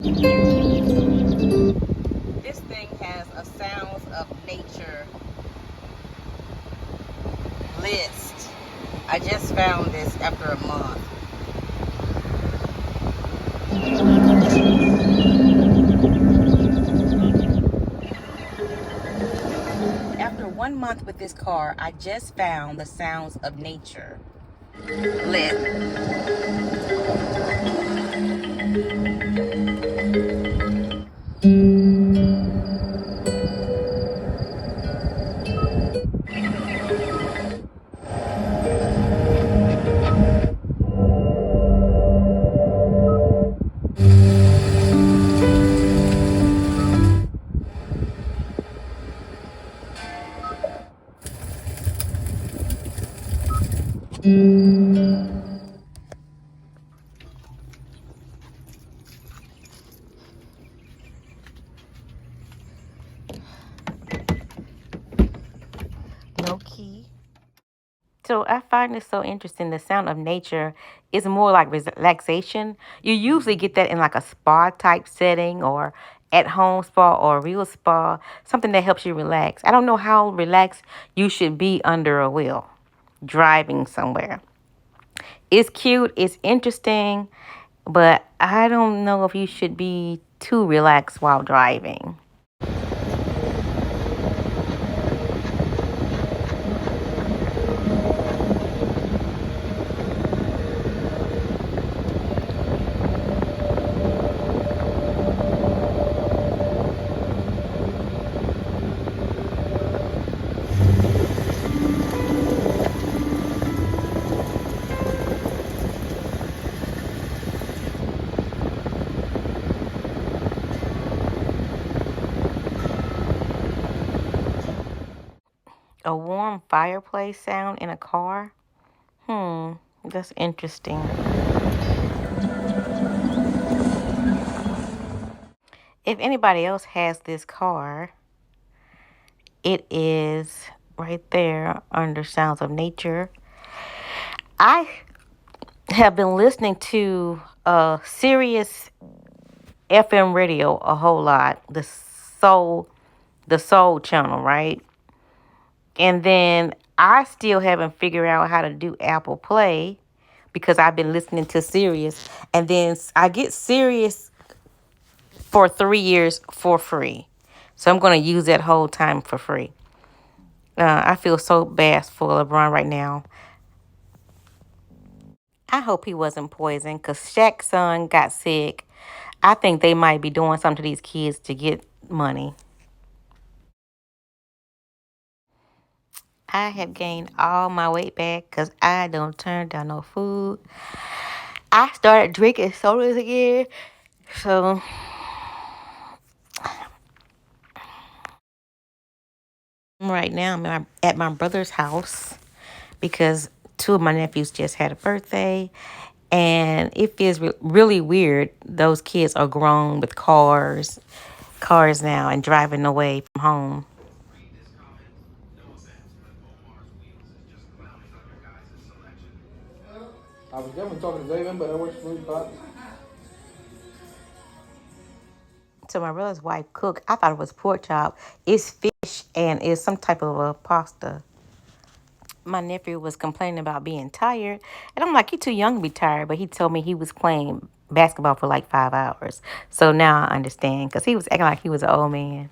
This thing has a sounds of nature list. I just found this after a month. After 1 month with this car, I just found the sounds of nature list. No key. So I find this so interesting. The sound of nature is more like relaxation. You usually get that in like a spa type setting or at home spa or a real spa, something that helps you relax. I don't know how relaxed you should be under a wheel driving somewhere. It's cute, it's interesting, but I don't know if you should be too relaxed while driving. A warm fireplace sound in a car? That's interesting. If anybody else has this car, it is right there under Sounds of Nature. I have been listening to Sirius FM radio a whole lot. The Soul channel, right? And then I still haven't figured out how to do Apple Play because I've been listening to Sirius. And then I get Sirius for 3 years for free. So I'm going to use that whole time for free. I feel so bad for LeBron right now. I hope he wasn't poisoned because Shaq's son got sick. I think they might be doing something to these kids to get money. I have gained all my weight back because I don't turn down no food. I started drinking sodas again. So right now I'm at my brother's house because two of my nephews just had a birthday. And it feels really weird. Those kids are grown with cars now and driving away from home. I was definitely talking to David, but I works for Fox. So my brother's wife cooked. I thought it was pork chop. It's fish and it's some type of a pasta. My nephew was complaining about being tired. And I'm like, you're too young to be tired. But he told me he was playing basketball for like 5 hours. So now I understand because he was acting like he was an old man.